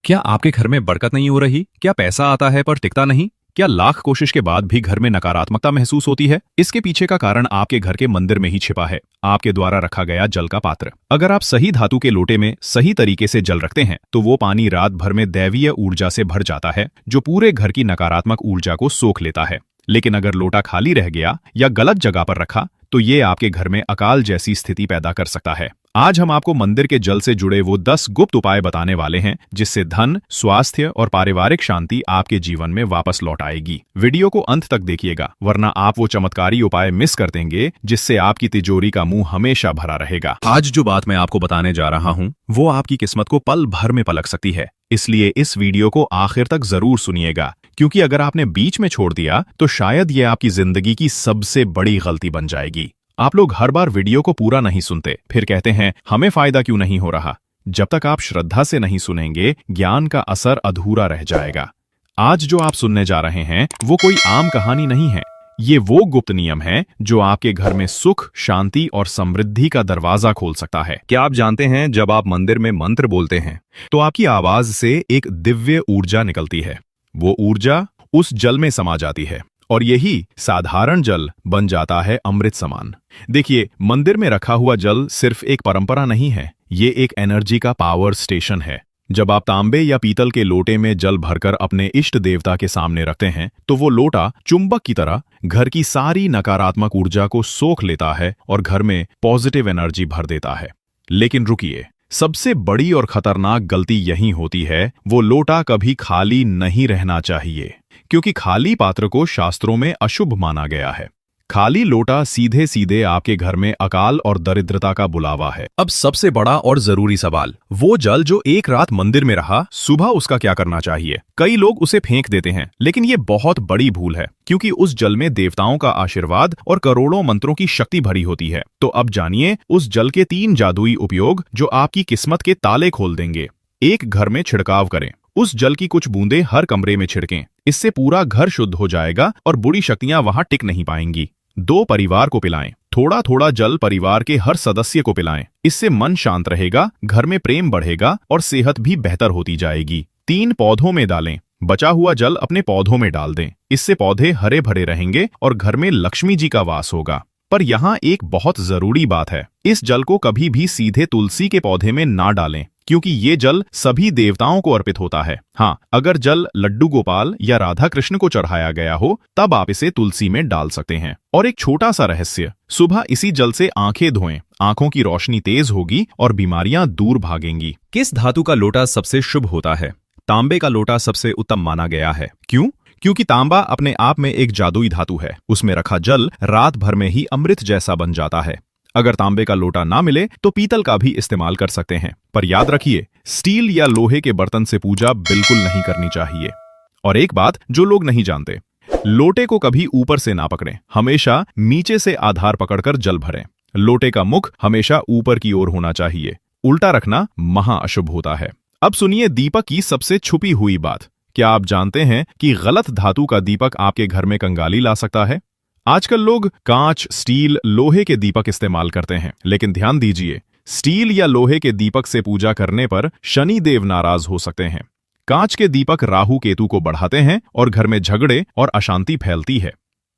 क्या आपके घर में बरकत नहीं हो रही? क्या पैसा आता है पर टिकता नहीं? क्या लाख कोशिश के बाद भी घर में नकारात्मकता महसूस होती है? इसके पीछे का कारण आपके घर के मंदिर में ही छिपा है, आपके द्वारा रखा गया जल का पात्र। अगर आप सही धातु के लोटे में सही तरीके से जल रखते हैं तो वो पानी रात भर में दैवीय ऊर्जा से भर जाता है, जो पूरे घर की नकारात्मक ऊर्जा को सोख लेता है। लेकिन अगर लोटा खाली रह गया या गलत जगह पर रखा तो ये आपके घर में अकाल जैसी स्थिति पैदा कर सकता है। आज हम आपको मंदिर के जल से जुड़े वो 10 गुप्त उपाय बताने वाले हैं, जिससे धन, स्वास्थ्य और पारिवारिक शांति आपके जीवन में वापस लौट आएगी। वीडियो को अंत तक देखिएगा, वरना आप वो चमत्कारी उपाय मिस कर देंगे जिससे आपकी तिजोरी का मुंह हमेशा भरा रहेगा। आज जो बात मैं आपको बताने जा रहा हूँ वो आपकी किस्मत को पल भर में पलट सकती है, इसलिए इस वीडियो को आखिर तक जरूर सुनिएगा, क्योंकि अगर आपने बीच में छोड़ दिया तो शायद ये आपकी जिंदगी की सबसे बड़ी गलती बन जाएगी। आप लोग हर बार वीडियो को पूरा नहीं सुनते, फिर कहते हैं हमें फायदा क्यों नहीं हो रहा। जब तक आप श्रद्धा से नहीं सुनेंगे, ज्ञान का असर अधूरा रह जाएगा। आज जो आप सुनने जा रहे हैं वो कोई आम कहानी नहीं है, ये वो गुप्त नियम है जो आपके घर में सुख, शांति और समृद्धि का दरवाजा खोल सकता है। क्या आप जानते हैं, जब आप मंदिर में मंत्र बोलते हैं तो आपकी आवाज से एक दिव्य ऊर्जा निकलती है। वो ऊर्जा उस जल में समा जाती है और यही साधारण जल बन जाता है अमृत समान। देखिए, मंदिर में रखा हुआ जल सिर्फ एक परंपरा नहीं है, ये एक एनर्जी का पावर स्टेशन है। जब आप तांबे या पीतल के लोटे में जल भरकर अपने इष्ट देवता के सामने रखते हैं तो वो लोटा चुंबक की तरह घर की सारी नकारात्मक ऊर्जा को सोख लेता है और घर में पॉजिटिव एनर्जी भर देता है। लेकिन रुकिए, सबसे बड़ी और खतरनाक गलती यही होती है, वो लोटा कभी खाली नहीं रहना चाहिए, क्योंकि खाली पात्र को शास्त्रों में अशुभ माना गया है। खाली लोटा सीधे सीधे आपके घर में अकाल और दरिद्रता का बुलावा है। अब सबसे बड़ा और जरूरी सवाल, वो जल जो एक रात मंदिर में रहा, सुबह उसका क्या करना चाहिए? कई लोग उसे फेंक देते हैं, लेकिन ये बहुत बड़ी भूल है, क्योंकि उस जल में देवताओं का आशीर्वाद और करोड़ों मंत्रों की शक्ति भरी होती है। तो अब जानिए उस जल के 3 जादुई उपयोग जो आपकी किस्मत के ताले खोल देंगे। एक, घर में छिड़काव करें। उस जल की कुछ बूंदें हर कमरे में छिड़कें, इससे पूरा घर शुद्ध हो जाएगा और बुरी शक्तियां वहां टिक नहीं पाएंगी। 2, परिवार को पिलाएं। थोड़ा थोड़ा जल परिवार के हर सदस्य को पिलाएं, इससे मन शांत रहेगा, घर में प्रेम बढ़ेगा और सेहत भी बेहतर होती जाएगी। 3, पौधों में डालें। बचा हुआ जल अपने पौधों में डाल दें, इससे पौधे हरे भरे रहेंगे और घर में लक्ष्मी जी का वास होगा। पर यहाँ एक बहुत जरूरी बात है, इस जल को कभी भी सीधे तुलसी के पौधे में ना डालें, क्योंकि ये जल सभी देवताओं को अर्पित होता है। हाँ, अगर जल लड्डू गोपाल या राधा कृष्ण को चढ़ाया गया हो तब आप इसे तुलसी में डाल सकते हैं। और एक छोटा सा रहस्य, सुबह इसी जल से आंखें धोएं, आंखों की रोशनी तेज होगी और बीमारियां दूर भागेंगी। किस धातु का लोटा सबसे शुभ होता है? तांबे का लोटा सबसे उत्तम माना गया है। क्यों? क्योंकि तांबा अपने आप में एक जादुई धातु है, उसमें रखा जल रात भर में ही अमृत जैसा बन जाता है। अगर तांबे का लोटा ना मिले तो पीतल का भी इस्तेमाल कर सकते हैं, पर याद रखिए, स्टील या लोहे के बर्तन से पूजा बिल्कुल नहीं करनी चाहिए। और एक बात जो लोग नहीं जानते, लोटे को कभी ऊपर से ना पकड़ें, हमेशा नीचे से आधार पकड़कर जल भरें। लोटे का मुख हमेशा ऊपर की ओर होना चाहिए, उल्टा रखना महाअशुभ होता है। अब सुनिए दीपक की सबसे छुपी हुई बात। क्या आप जानते हैं कि गलत धातु का दीपक आपके घर में कंगाली ला सकता है? आजकल लोग कांच, स्टील, लोहे के दीपक इस्तेमाल करते हैं, लेकिन ध्यान दीजिए, स्टील या लोहे के दीपक से पूजा करने पर शनि देव नाराज हो सकते हैं। कांच के दीपक राहु केतु को बढ़ाते हैं और घर में झगड़े और अशांति फैलती है।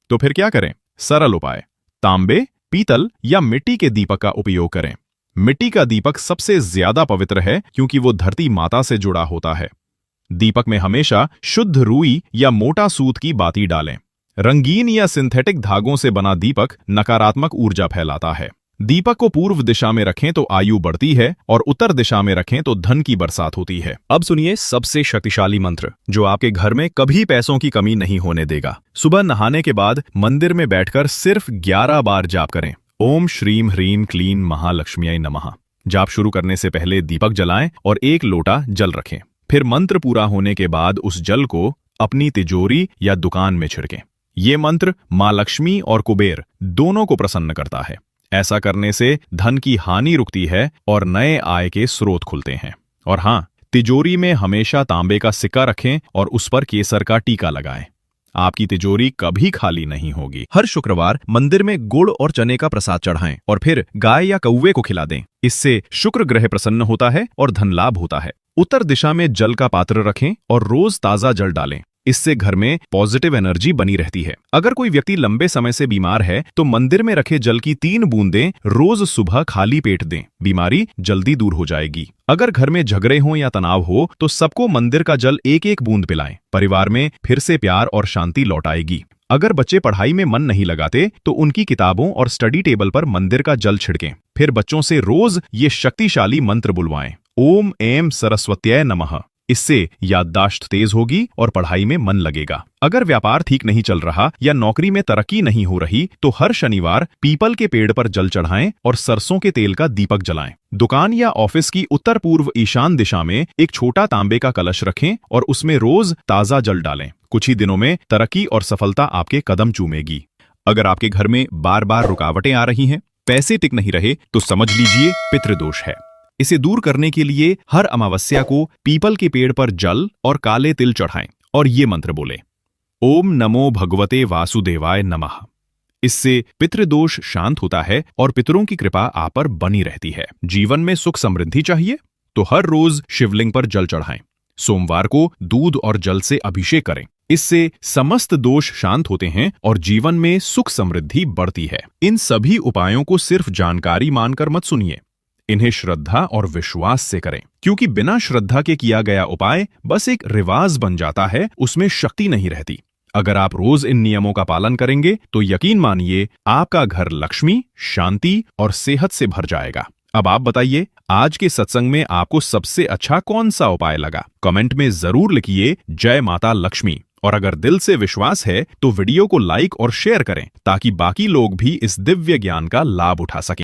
तो फिर क्या करें? सरल उपाय, तांबे, पीतल या मिट्टी के दीपक का उपयोग करें। मिट्टी का दीपक सबसे ज्यादा पवित्र है, क्योंकि वो धरती माता से जुड़ा होता है। दीपक में हमेशा शुद्ध रुई या मोटा सूत की बाती डालें। रंगीन या सिंथेटिक धागों से बना दीपक नकारात्मक ऊर्जा फैलाता है। दीपक को पूर्व दिशा में रखें तो आयु बढ़ती है और उत्तर दिशा में रखें तो धन की बरसात होती है। अब सुनिए सबसे शक्तिशाली मंत्र जो आपके घर में कभी पैसों की कमी नहीं होने देगा। सुबह नहाने के बाद मंदिर में बैठकर सिर्फ 11 बार जाप करें। ओम श्रीम ह्रीम क्लीम महालक्ष्म्यै नमः। जाप शुरू करने से पहले दीपक जलाएं और 1 लोटा जल रखें। फिर मंत्र पूरा होने के बाद उस जल को अपनी तिजोरी या दुकान में छिड़कें। ये मंत्र मां लक्ष्मी और कुबेर दोनों को प्रसन्न करता है। ऐसा करने से धन की हानि रुकती है और नए आय के स्रोत खुलते हैं। और हाँ, तिजोरी में हमेशा तांबे का सिक्का रखें और उस पर केसर का टीका लगाएं। आपकी तिजोरी कभी खाली नहीं होगी। हर शुक्रवार मंदिर में गुड़ और चने का प्रसाद चढ़ाएं और फिर गाय या कौवे को खिला दें। इससे शुक्र ग्रह प्रसन्न होता है और धन लाभ होता है। उत्तर दिशा में जल का पात्र रखें और रोज ताजा जल डालें। इससे घर में पॉजिटिव एनर्जी बनी रहती है। अगर कोई व्यक्ति लंबे समय से बीमार है तो मंदिर में रखे जल की 3 बूंदें रोज सुबह खाली पेट दें। बीमारी जल्दी दूर हो जाएगी। अगर घर में झगड़े हो या तनाव हो तो सबको मंदिर का जल एक एक बूंद पिलाएं। परिवार में फिर से प्यार और शांति लौट आएगी। अगर बच्चे पढ़ाई में मन नहीं लगाते तो उनकी किताबों और स्टडी टेबल पर मंदिर का जल छिड़कें। फिर बच्चों से रोज ये शक्तिशाली मंत्र बुलवाएं, ओम ऐं सरस्वत्यै नमः। इससे याददाश्त तेज होगी और पढ़ाई में मन लगेगा। अगर व्यापार ठीक नहीं चल रहा या नौकरी में तरक्की नहीं हो रही तो हर शनिवार पीपल के पेड़ पर जल चढ़ाएं और सरसों के तेल का दीपक जलाएं। दुकान या ऑफिस की उत्तर पूर्व ईशान दिशा में एक छोटा तांबे का कलश रखें और उसमें रोज ताजा जल डालें। कुछ ही दिनों में तरक्की और सफलता आपके कदम चूमेगी। अगर आपके घर में बार बार रुकावटें आ रही हैं, पैसे टिक नहीं रहे, तो समझ लीजिए पितृदोष है। इसे दूर करने के लिए हर अमावस्या को पीपल के पेड़ पर जल और काले तिल चढ़ाएं और ये मंत्र बोलें, ओम नमो भगवते वासुदेवाय नमः। इससे पितृदोष शांत होता है और पितरों की कृपा आप पर बनी रहती है। जीवन में सुख समृद्धि चाहिए तो हर रोज शिवलिंग पर जल चढ़ाएं। सोमवार को दूध और जल से अभिषेक करें। इससे समस्त दोष शांत होते हैं और जीवन में सुख समृद्धि बढ़ती है। इन सभी उपायों को सिर्फ जानकारी मानकर मत सुनिए, इन्हें श्रद्धा और विश्वास से करें, क्योंकि बिना श्रद्धा के किया गया उपाय बस एक रिवाज बन जाता है, उसमें शक्ति नहीं रहती। अगर आप रोज इन नियमों का पालन करेंगे तो यकीन मानिए आपका घर लक्ष्मी, शांति और सेहत से भर जाएगा। अब आप बताइए, आज के सत्संग में आपको सबसे अच्छा कौन सा उपाय लगा? कमेंट में जरूर लिखिए जय माता लक्ष्मी। और अगर दिल से विश्वास है तो वीडियो को लाइक और शेयर करें ताकि बाकी लोग भी इस दिव्य ज्ञान का लाभ उठा सकें।